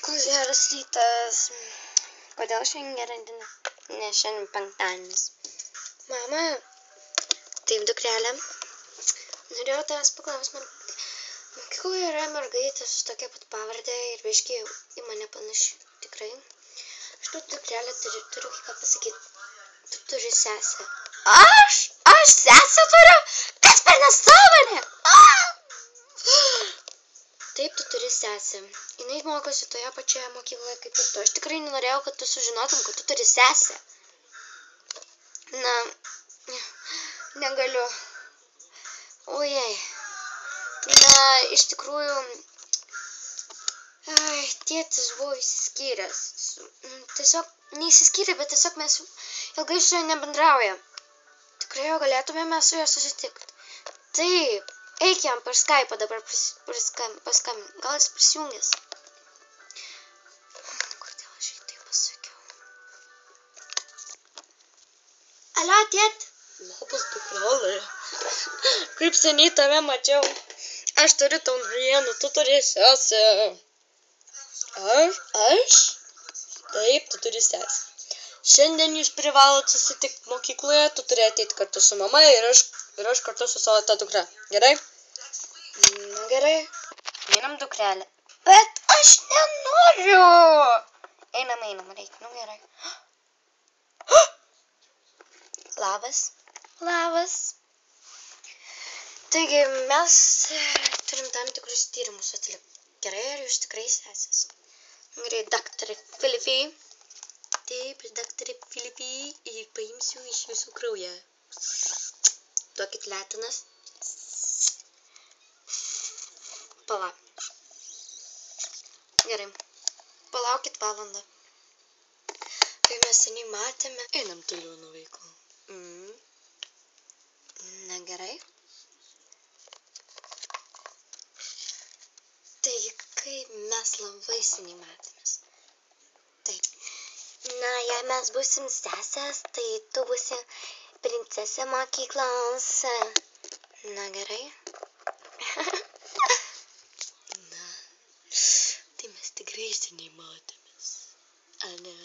Koks geras rytas. Kodėl šiandien gera diena? Nes šiandien penktadienis. Mama, taip, dukrelė. Norėjau tavęs paklausti, mokykloje yra mergaitė su tokia pat pavardė ir biškį į mane panaši. Tikrai. Aš tu, dukrelė, turiu ką pasakyti. Tu turi sesę. Aš sesę turiu? Kas per nesąmonė? Taip, tu turi sesę. Jinai mokosi toje pačioje mokykloje kaip ir tu. Aš tikrai nenorėjau, kad tu sužinotum, kad tu turi sesę. Na, negaliu. Ojei. Na, iš tikrųjų, tėtis buvo išsiskyręs. Tiesiog, neišsiskyrė, bet tiesiog mes ilgai su juo nebendraujam. Tikrai jau galėtumėme su juo susitikti. Taip. Eik jam per Skype'ą dabar paskambin. Gal jis prisijungęs? Kodėl aš jį taip pasakiau? Alio, tėt? Labas, dukrelė. Kaip seniai tave mačiau. Aš turiu tau naujienų, tu turi sesę. Aš? Taip, tu turi sesę. Šiandien jūs privalot susitikti mokykloje, tu turi ateiti kartu su mama ir aš kartu su savo ta dukra. Gerai? Na gerai. Einam, dukrelė. Bet aš nenoriu. Einam, reikia. Nu gerai. Labas. Taigi, mes turim tam tikrus tyrimus atlikti. Gerai, ar jūs tikrai sesės? Gerai, daktarė Filipai. Taip, daktarė Filipai. Ir paimsiu iš jūsų kraują. Duokit letinas. Pala. Gerai. Palaukit valandą. Kai mes seniai matėme. Einam toliau nuo vaikų. Na gerai. Taigi, kaip mes labai seniai matėmės. Taip. Na, jei mes būsim sesės, tai tu būsi princesė mokyklos. Na gerai. Na, tai mes tikrai seniai matėmės. Ane?